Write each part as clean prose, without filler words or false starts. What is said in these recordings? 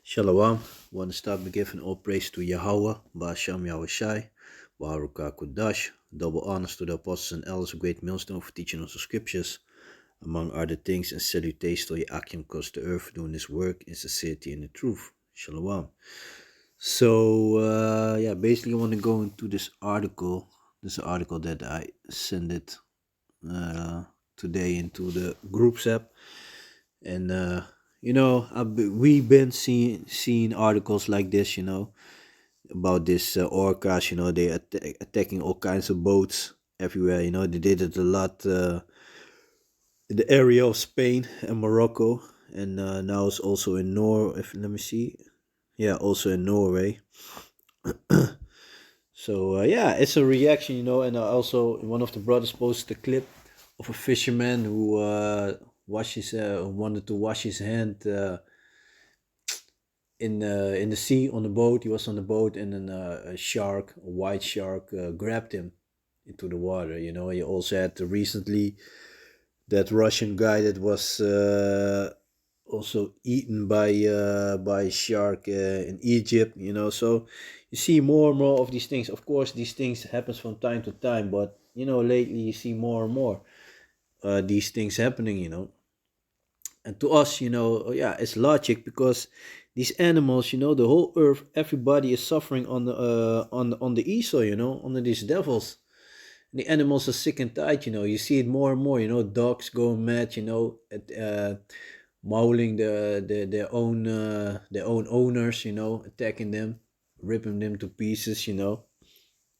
Shalom. Want to start by giving all praise to Yahweh, Ba'asham Yahushai, Baruch Kudash. Double honors to the apostles and elders of Great Millstone for teaching us the scriptures, among other things, and salutations to Yakim across the earth doing this work in sincerity and the truth. Shalom. So, basically, I want to go into this article. This is an article that I sent it today into the groups app. And we've been seeing articles like this, about this orcas. They attacking all kinds of boats everywhere. They did it a lot in the area of Spain and Morocco, and now it's also in If let me see, yeah, also in Norway. So it's a reaction, and also one of the brothers posted a clip of a fisherman who wanted to wash his hand. In the sea on the boat. He was on the boat, and then a shark, a white shark, grabbed him into the water. He also had recently that Russian guy that was also eaten by a shark in Egypt. So you see more and more of these things. Of course, these things happens from time to time, but lately you see more and more these things happening. And to us, it's logic, because these animals, the whole earth, everybody is suffering on the Esau, under these devils. And the animals are sick and tired. You see it more and more. Dogs going mad. Mauling their own owners. Attacking them, ripping them to pieces. You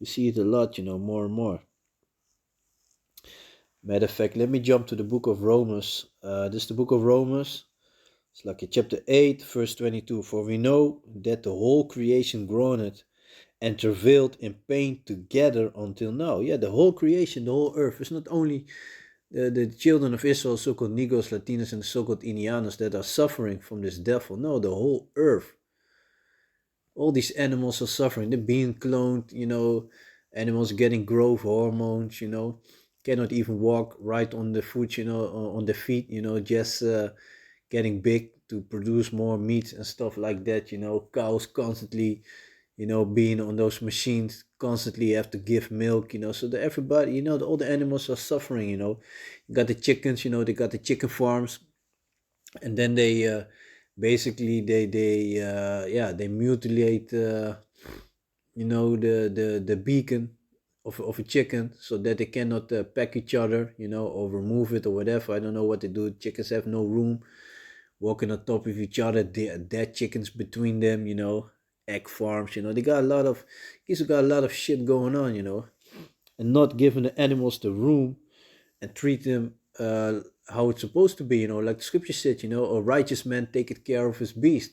see it a lot. More and more. Matter of fact, let me jump to the book of Romans. This is the book of Romans. It's like chapter 8, verse 22. For we know that the whole creation groaneth and travailed in pain together until now. Yeah, the whole creation, the whole earth. It's not only the children of Israel, so-called Negros, Latinos, and the so-called Indianos that are suffering from this devil. No, the whole earth. All these animals are suffering. They're being cloned, animals getting growth hormones, cannot even walk right on the foot, on the feet, just getting big to produce more meat and stuff like that. Cows constantly, being on those machines, constantly have to give milk, so that everybody, all the animals are suffering. You got the chickens, they got the chicken farms, and then they basically they mutilate the beacon of a chicken, so that they cannot peck each other, or remove it or whatever. I don't know what they do. Chickens have no room, walking on top of each other, dead chickens between them, egg farms. They got a lot of, he's got a lot of shit going on, and not giving the animals the room and treat them how it's supposed to be, like the scripture said, a righteous man taketh care of his beast.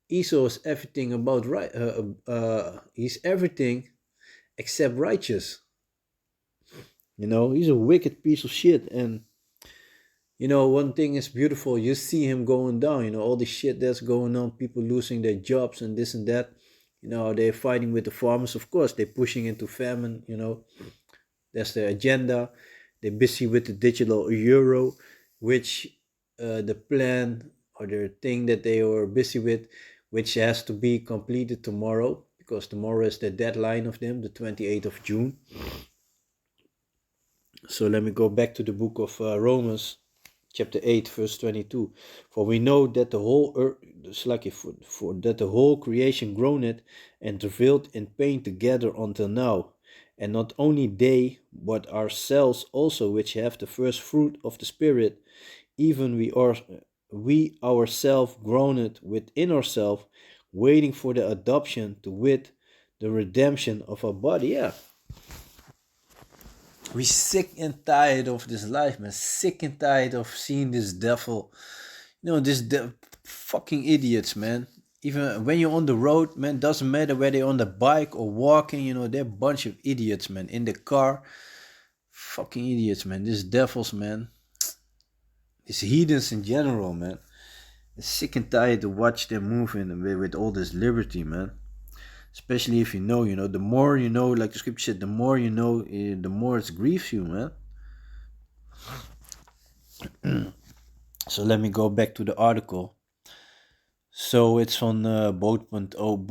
Esau is everything about right. He's everything except righteous. He's a wicked piece of shit. And one thing is beautiful. You see him going down. All the shit that's going on. People losing their jobs and this and that. They're fighting with the farmers. Of course, they're pushing into famine. That's their agenda. They're busy with the digital euro, which the plan or the thing that they were busy with, which has to be completed tomorrow, because tomorrow is the deadline of them, the 28th of June. So let me go back to the book of Romans, chapter 8, verse 22. For we know that the whole earth, for that the whole creation groaneth and travailed in pain together until now. And not only they, but ourselves also, which have the first fruit of the Spirit, even we ourselves groaned within ourselves, waiting for the adoption, to wit, the redemption of our body. Yeah. We sick and tired of this life, man. Sick and tired of seeing this devil. Fucking idiots, man. Even when you're on the road, man, doesn't matter whether you're on the bike or walking, they're a bunch of idiots, man. In the car, fucking idiots, man. These devils, man. These heathens in general, man. It's sick and tired to watch them moving with all this liberty, man. Especially if the more you know, like the scripture said, the more you know, the more it grieves you, man. So let me go back to the article. So it's on boat.nl.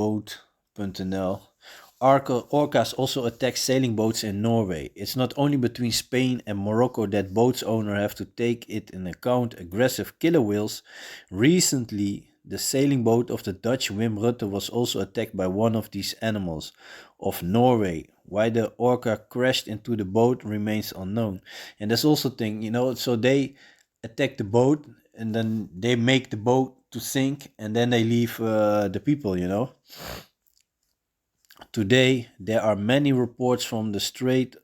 Orcas also attack sailing boats in Norway. It's not only between Spain and Morocco that boats owners have to take it in account aggressive killer whales. Recently, the sailing boat of the Dutch Wim Rutte was also attacked by one of these animals of Norway. Why the orca crashed into the boat remains unknown. And there's also thing, so they attack the boat and then they make the boat to sink and then they leave the people. Today, there are many reports from the Strait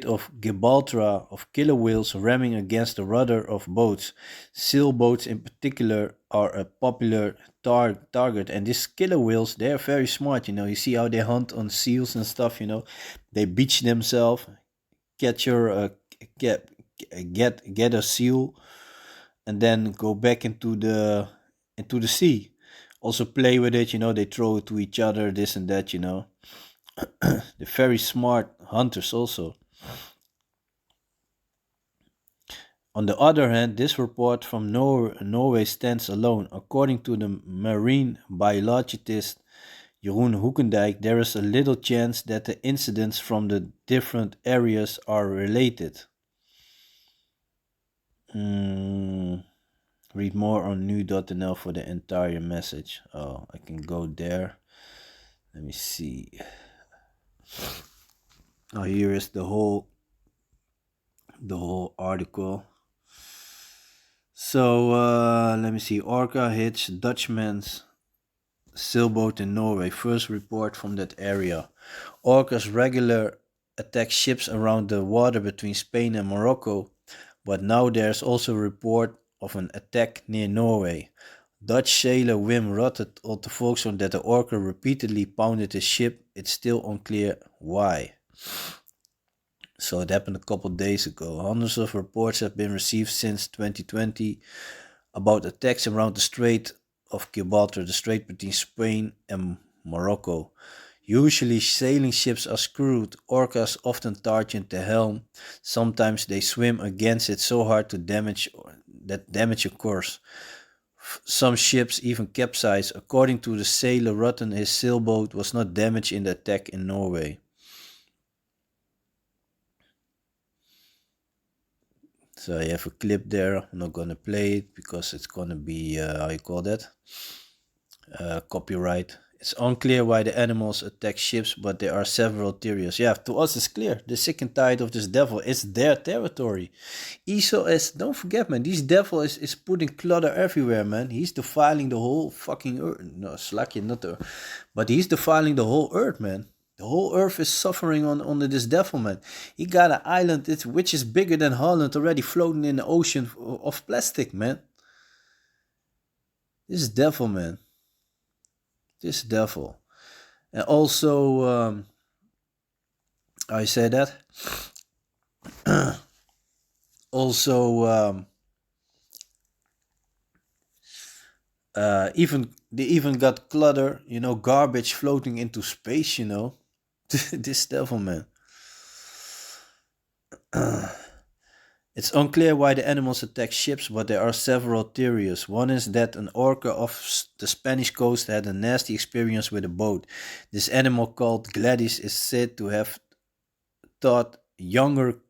of Gibraltar of killer whales ramming against the rudder of boats. Sailboats, in particular, are a popular target. And these killer whales, they are very smart. You see how they hunt on seals and stuff. They beach themselves, catch your get a seal, and then go back into the sea. Also play with it. They throw it to each other, this and that. They're very smart hunters also. On the other hand, this report from Norway stands alone. According to the marine biologist Jeroen Hoekendijk, there is a little chance that the incidents from the different areas are related. Read more on nu.nl for the entire message. Oh, I can go there. Let me see. Oh, here is the whole article. So let me see. Orca hits Dutchman's sailboat in Norway. First report from that area. Orcas regular attack ships around the water between Spain and Morocco, but now there's also a report of an attack near Norway. Dutch sailor Wim Rutte told the Volkswagen that the orca repeatedly pounded his ship. It's still unclear why. So it happened a couple days ago. Hundreds of reports have been received since 2020 about attacks around the Strait of Gibraltar, the strait between Spain and Morocco. Usually sailing ships are screwed. Orcas often target the helm. Sometimes they swim against it so hard that damage occurs. Some ships even capsize. According to the sailor Rutten, his sailboat was not damaged in the attack in Norway. So I have a clip there. I'm not gonna play it because it's gonna be how you call that? Copyright. It's unclear why the animals attack ships, but there are several theories. Yeah, to us it's clear. The sick and tired of this devil. It's their territory. Esau is, don't forget, man, this devil is putting clutter everywhere, man. He's defiling the whole fucking earth. No, Slacky, not the earth. But he's defiling the whole earth, man. The whole earth is suffering under this devil, man. He got an island which is bigger than Holland already floating in the ocean of plastic, man. This devil, man. This devil. And also, I say that. Also, they even got clutter, garbage floating into space, This devil, man. It's unclear why the animals attack ships, but there are several theories. One is that an orca off the Spanish coast had a nasty experience with a boat. This animal, called Gladys, is said to have taught younger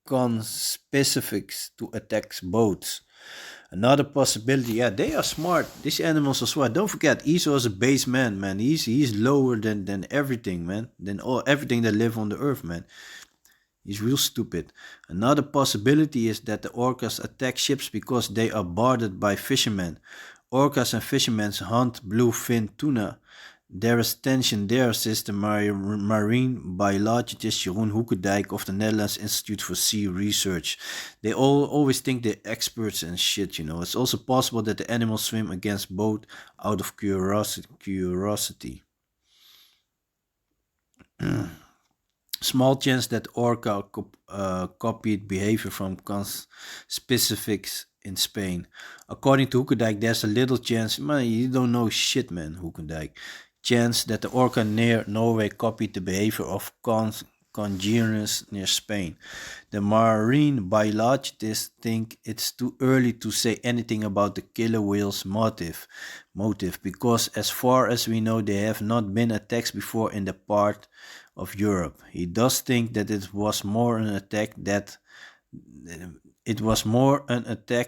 conspecifics to attack boats. Another possibility, yeah, they are smart. These animals are smart. Don't forget, Esau is a base man, man. He's lower than everything, man. Than everything that live on the earth, man. He's real stupid. Another possibility is that the orcas attack ships because they are boarded by fishermen. Orcas and fishermen hunt bluefin tuna. There is tension there, says the marine biologist Jeroen Hoekendijk of the Netherlands Institute for Sea Research. They always think they're experts and shit, It's also possible that the animals swim against boat out of curiosity. Small chance that orca copied behavior from conspecifics in Spain. According to Hoekendijk, there's a little chance, man, you don't know shit, man, Hoekendijk. Chance that the orca near Norway copied the behavior of congeners near Spain. The marine biologists think it's too early to say anything about the killer whale's motive because as far as we know they have not been attacks before in the part of Europe. He does think that it was more an attack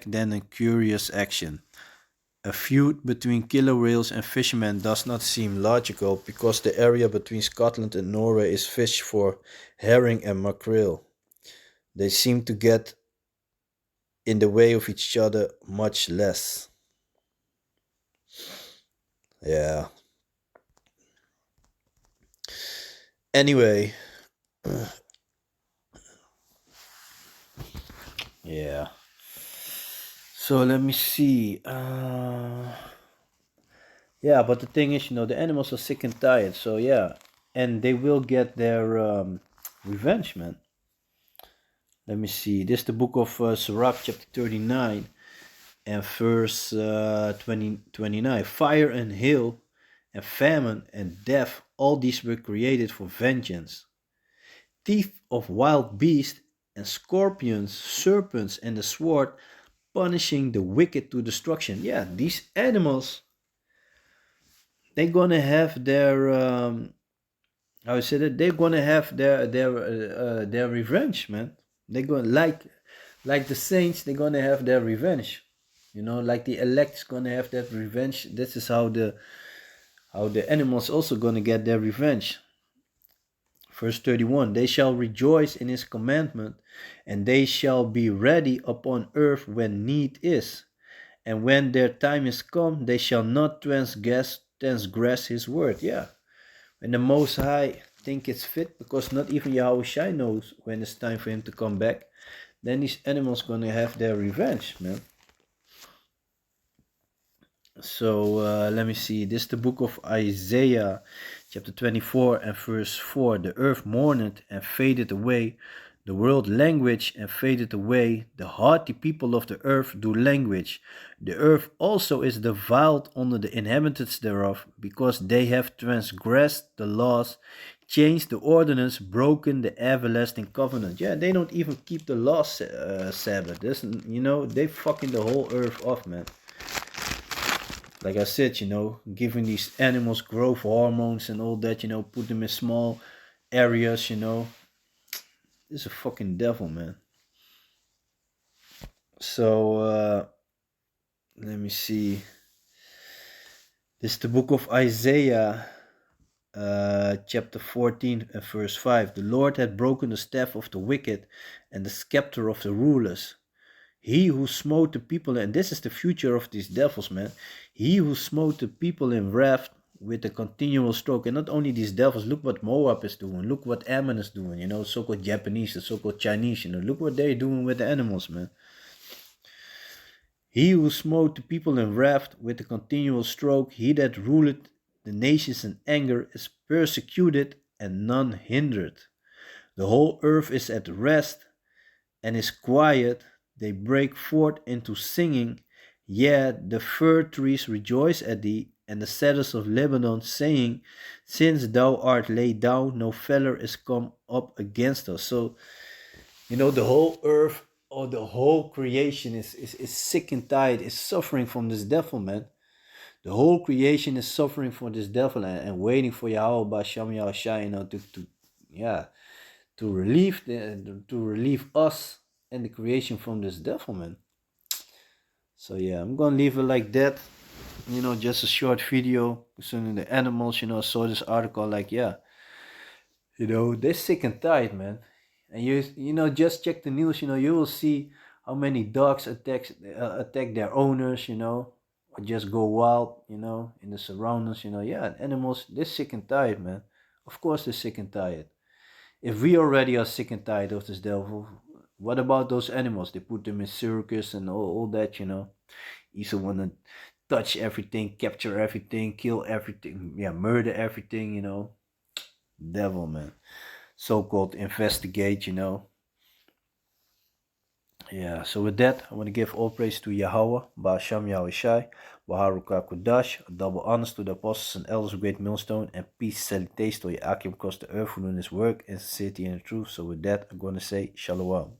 than a curious action. A feud between killer whales and fishermen does not seem logical because the area between Scotland and Norway is fished for herring and mackerel. They seem to get in the way of each other much less. Yeah. Anyway, yeah. So let me see. Yeah, but the thing is, the animals are sick and tired. So yeah, and they will get their revenge, man. Let me see. This is the book of Sirach, chapter 39, and verse 29. Fire and hail, and famine and death, all these were created for vengeance. Teeth of wild beasts, and scorpions, serpents, and the sword, punishing the wicked to destruction. Yeah, these animals, they're gonna have their how I said it. They're gonna have their revenge, man. They're gonna like the saints. They're gonna have their revenge. Like the elect's gonna have that revenge. This is how the animals also gonna get their revenge. Verse 31, they shall rejoice in his commandment, and they shall be ready upon earth when need is. And when their time is come, they shall not transgress his word. Yeah. When the Most High think it's fit, because not even Yahushua knows when it's time for him to come back, then these animals gonna have their revenge, man. So let me see. This is the book of Isaiah, chapter 24 and verse 4. The earth mourned and faded away. The world language and faded away. The haughty people of the earth do language. The earth also is defiled under the inhabitants thereof, because they have transgressed the laws, changed the ordinance, broken the everlasting covenant. Yeah, they don't even keep the last Sabbath. They fucking the whole earth off, man. Like I said, giving these animals growth hormones and all that, put them in small areas, This is a fucking devil, man. So, let me see. This is the book of Isaiah, chapter 14 and verse 5. The Lord had broken the staff of the wicked and the scepter of the rulers. He who smote the people, and this is the future of these devils, man. He who smote the people in wrath with a continual stroke. And not only these devils, look what Moab is doing. Look what Ammon is doing, so-called Japanese, the so-called Chinese, look what they're doing with the animals, man. He who smote the people in wrath with a continual stroke, he that ruleth the nations in anger, is persecuted and none hindered. The whole earth is at rest and is quiet. They break forth into singing. Yea, the fir trees rejoice at thee, and the cedars of Lebanon, saying, since thou art laid down, no feller is come up against us. So, the whole earth or the whole creation is sick and tired, is suffering from this devil, man. The whole creation is suffering for this devil and waiting for Yahweh Basham Yahushua, to relieve us and the creation from this devil, man. So yeah, I'm gonna leave it like that. Just a short video concerning the animals. I saw this article, like, yeah, they're sick and tired, man. And just check the news. You will see how many dogs attack their owners. Or just go wild. In the surroundings. Yeah, animals, they're sick and tired, man. Of course, they're sick and tired. If we already are sick and tired of this devil, what about those animals? They put them in circus and all that, Either want to touch everything, capture everything, kill everything, murder everything, Devil, man. So-called investigate, Yeah, so with that, I want to give all praise to Yahweh, Ba'asham Yahushai, Baharuka Kudash, a double honors to the apostles and elders of Great Millstone, and peace, salutations to Yakim across the earth who doing his work in sincerity and the truth. So with that, I'm going to say Shalom.